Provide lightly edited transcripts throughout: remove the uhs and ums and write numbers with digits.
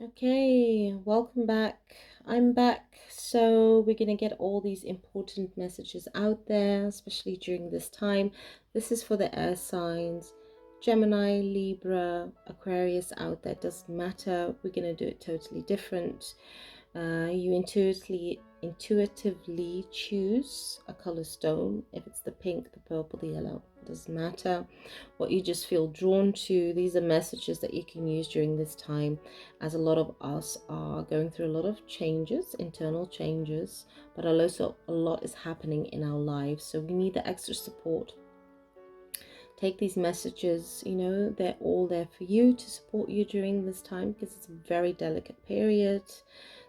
Okay, welcome back. I'm back. So, we're going to get all these important messages out there, especially during this time. This is for the air signs Gemini, Libra, Aquarius out there. Doesn't matter. We're going to do it totally different. You intuitively choose a color stone. If it's the pink, the purple, the yellow, it doesn't matter. What you just feel drawn to. These are messages that you can use during this time, as a lot of us are going through a lot of changes, internal changes, but also a lot is happening in our lives. So we need the extra support. Take these messages, they're all there for you to support you during this time because it's a very delicate period.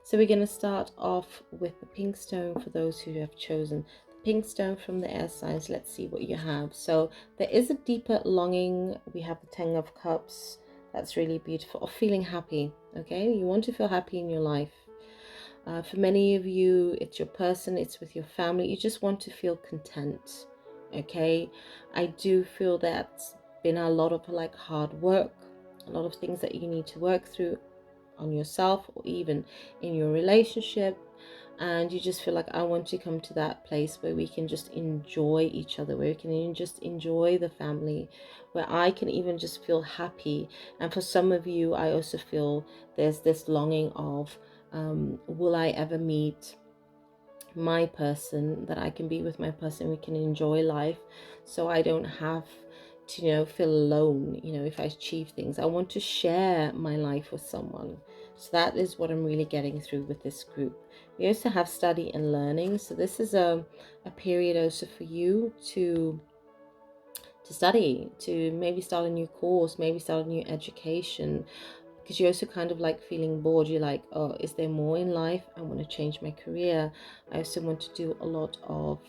So we're going to start off with the pink stone for those who have chosen the pink stone from the air signs. Let's see what you have. So there is a deeper longing. We have the Ten of Cups. That's really beautiful. Of feeling happy. Okay, you want to feel happy in your life. For many of you, it's your person, it's with your family. You just want to feel content. Okay, I do feel that's been a lot of hard work, a lot of things that you need to work through on yourself or even in your relationship, and you just feel like, I want to come to that place where we can just enjoy each other, where we can just enjoy the family, where I can even just feel happy. And for some of you, I also feel there's this longing of, will I ever meet my person, that I can be with my person, we can enjoy life, so I don't have to feel alone. If I achieve things, I want to share my life with someone. So that is what I'm really getting through with this group. We also have study and learning, so this is a period also for you to study, to maybe start a new course, maybe start a new education, because you're also kind of feeling bored. You're like, oh, is there more in life? I want to change my career. I also want to do a lot of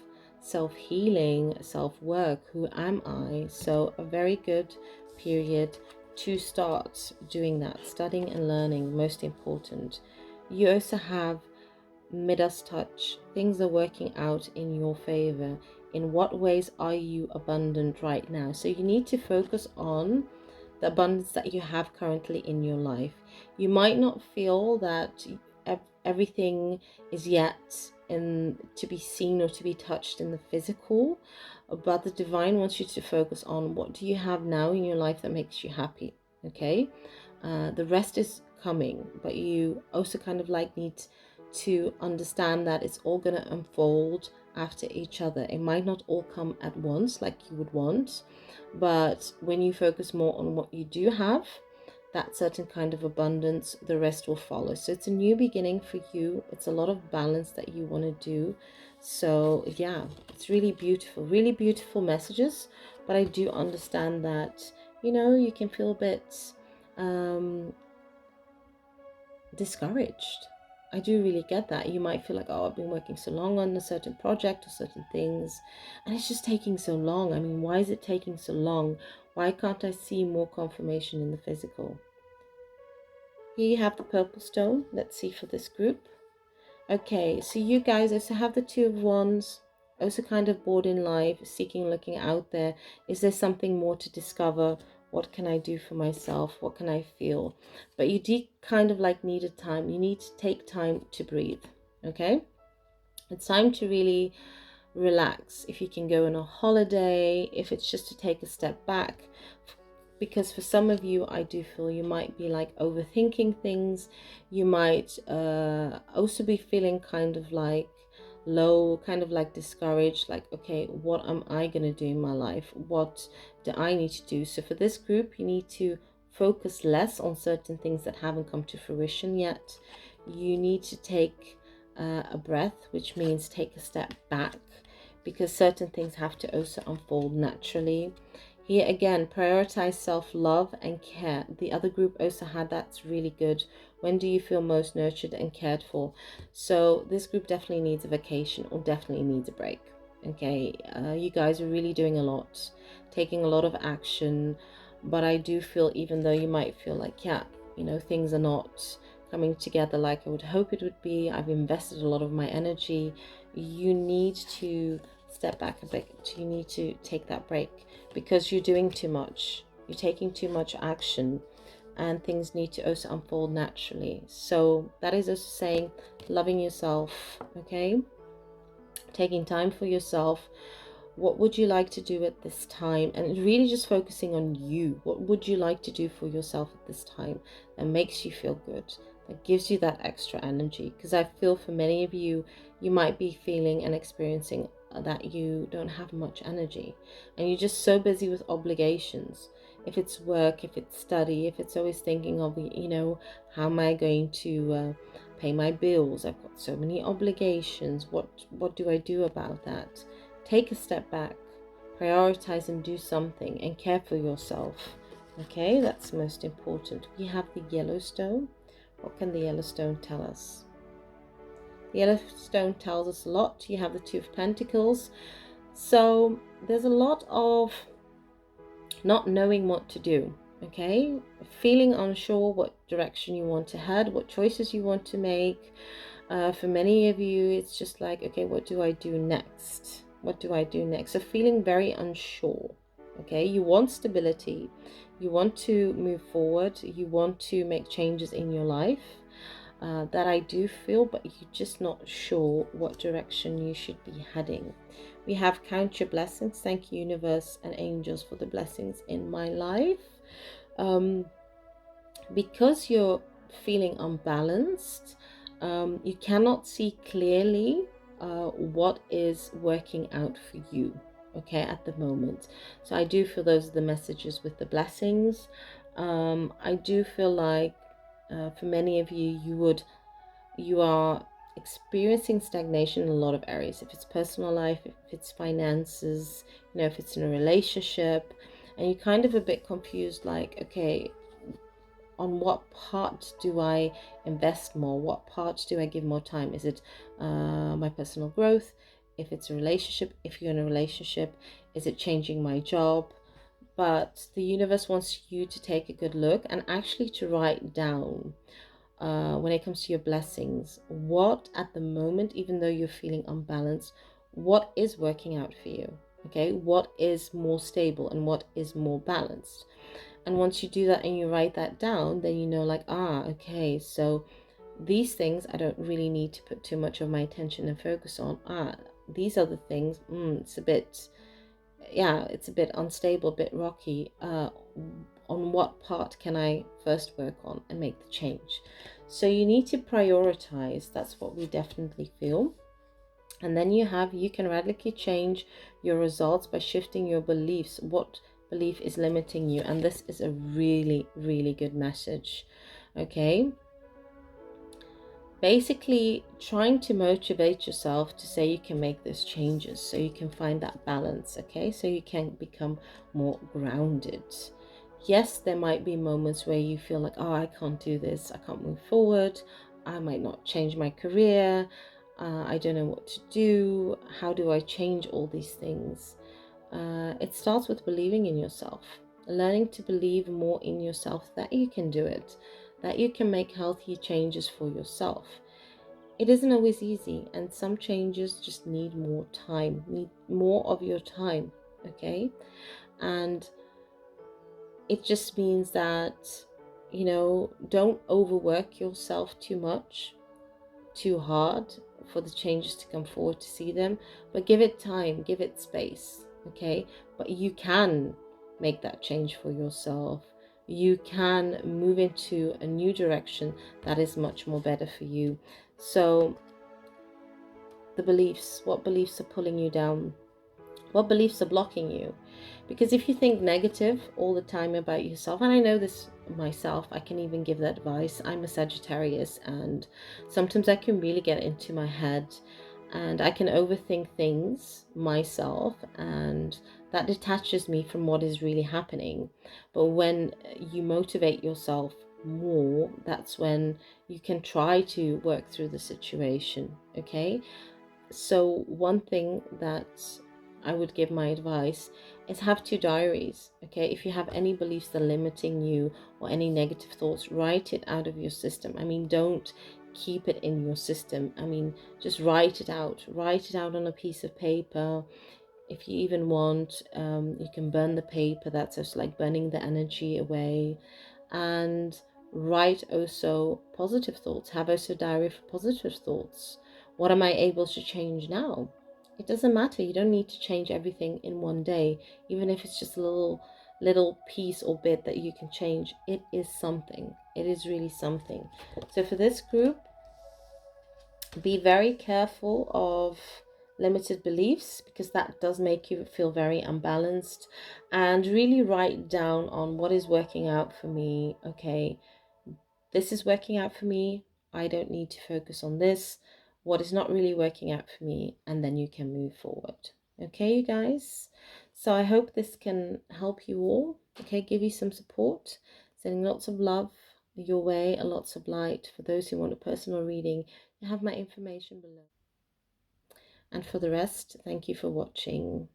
self-healing, self-work. Who am I? So a very good period to start doing that, studying and learning, most important. You also have Midas touch. Things are working out in your favor. In what ways are you abundant right now? So you need to focus on the abundance that you have currently in your life. You might not feel that everything is yet to be seen or to be touched in the physical, but the divine wants you to focus on, what do you have now in your life that makes you happy. Okay, the rest is coming, but you also kind of need to understand that it's all going to unfold after each other. It might not all come at once like you would want, but when you focus more on what you do have, that certain kind of abundance, the rest will follow. So it's a new beginning for you. It's a lot of balance that you want to do. So yeah, it's really beautiful messages. But I do understand that you can feel a bit discouraged. I do really get that. You might feel like, oh, I've been working so long on a certain project or certain things, and it's just taking so long. I mean, why is it taking so long? Why can't I see more confirmation in the physical? Here you have the purple stone. Let's see for this group. Okay, so you guys also have the Two of Wands, also kind of bored in life, seeking, looking out there. Is there something more to discover? What can I do for myself? What can I feel? But you do kind of need a time. You need to take time to breathe, okay? It's time to really relax. If you can go on a holiday, if it's just to take a step back, because for some of you, I do feel you might be overthinking things. You might also be feeling kind of low, kind of discouraged, okay, what am I going to do in my life? What do I need to do? So for this group, you need to focus less on certain things that haven't come to fruition yet. You need to take a breath, which means take a step back, because certain things have to also unfold naturally. Here again, prioritize self-love and care. The other group also had that's really good. When do you feel most nurtured and cared for? So this group definitely needs a vacation or definitely needs a break. Okay, you guys are really doing a lot, taking a lot of action. But I do feel, even though you might feel like, yeah, things are not coming together like I would hope it would be, I've invested a lot of my energy, you need to step back a bit. You need to take that break, because you're doing too much. You're taking too much action. and things need to also unfold naturally. So that is also saying loving yourself, okay? Taking time for yourself. What would you like to do at this time? And really just focusing on you. What would you like to do for yourself at this time that makes you feel good, that gives you that extra energy? Because I feel for many of you, you might be feeling and experiencing that you don't have much energy, and you're just so busy with obligations. If it's work, if it's study, if it's always thinking of, how am I going to pay my bills? I've got so many obligations. What do I do about that? Take a step back, prioritize and do something, and care for yourself. Okay, that's most important. We have the Yellowstone. What can the Yellowstone tell us? The Yellowstone tells us a lot. You have the Two of Pentacles. So there's a lot of not knowing what to do. Okay, feeling unsure what direction you want to head, what choices you want to make. For many of you, it's just like, okay, what do I do next? What do I do next? So feeling very unsure. Okay, you want stability, you want to move forward, you want to make changes in your life. That I do feel, but you're just not sure what direction you should be heading. We have count your blessings. Thank you, universe and angels, for the blessings in my life. Because you're feeling unbalanced, you cannot see clearly what is working out for you, okay, at the moment. So I do feel those are the messages with the blessings. I do feel like for many of you, you are experiencing stagnation in a lot of areas. If it's personal life, if it's finances, if it's in a relationship, and you're kind of a bit confused, like, okay, on what part do I invest more? What part do I give more time? Is it my personal growth? If it's a relationship, if you're in a relationship, is it changing my job? But the universe wants you to take a good look and actually to write down when it comes to your blessings, what at the moment, even though you're feeling unbalanced, what is working out for you? Okay, what is more stable and what is more balanced? And once you do that and you write that down, then you know, like, okay, so these things I don't really need to put too much of my attention and focus on. These other things, it's a bit unstable, a bit rocky. On what part can I first work on and make the change? So you need to prioritize. That's what we definitely feel. And then you can radically change your results by shifting your beliefs. What belief is limiting you? And this is a really, really good message. Okay. Basically trying to motivate yourself to say you can make those changes so you can find that balance. Okay. So you can become more grounded. Yes, there might be moments where you feel like, I can't do this. I can't move forward. I might not change my career. I don't know what to do. How do I change all these things? It starts with believing in yourself, learning to believe more in yourself that you can do it, that you can make healthy changes for yourself. It isn't always easy, and some changes just need more time, need more of your time, okay? And it just means that, don't overwork yourself too much, too hard for the changes to come forward to see them, but give it time, give it space, okay? But you can make that change for yourself. You can move into a new direction that is much more better for you. So the beliefs, what beliefs are pulling you down? What beliefs are blocking you? Because if you think negative all the time about yourself, and I know this myself, I can even give that advice. I'm a Sagittarius, and sometimes I can really get into my head and I can overthink things myself, and that detaches me from what is really happening. But when you motivate yourself more, that's when you can try to work through the situation, okay? So one thing that I would give my advice is have 2 diaries, okay? If you have any beliefs that are limiting you or any negative thoughts, write it out of your system. I mean, don't keep it in your system. I mean, just write it out on a piece of paper. If you even want, you can burn the paper. That's just like burning the energy away. and write also positive thoughts. Have also diary for positive thoughts. What am I able to change now? It doesn't matter. You don't need to change everything in one day, even if it's just a little piece or bit that you can change. It is something. It is really something. So for this group, be very careful of limited beliefs, because that does make you feel very unbalanced, and really write down on what is working out for me. Okay, this is working out for me. I don't need to focus on this. What is not really working out for me, and then you can move forward. Okay, you guys. So I hope this can help you all. Okay, give you some support. Sending lots of love your way and lots of light. For those who want a personal reading, you have my information below. And for the rest, thank you for watching.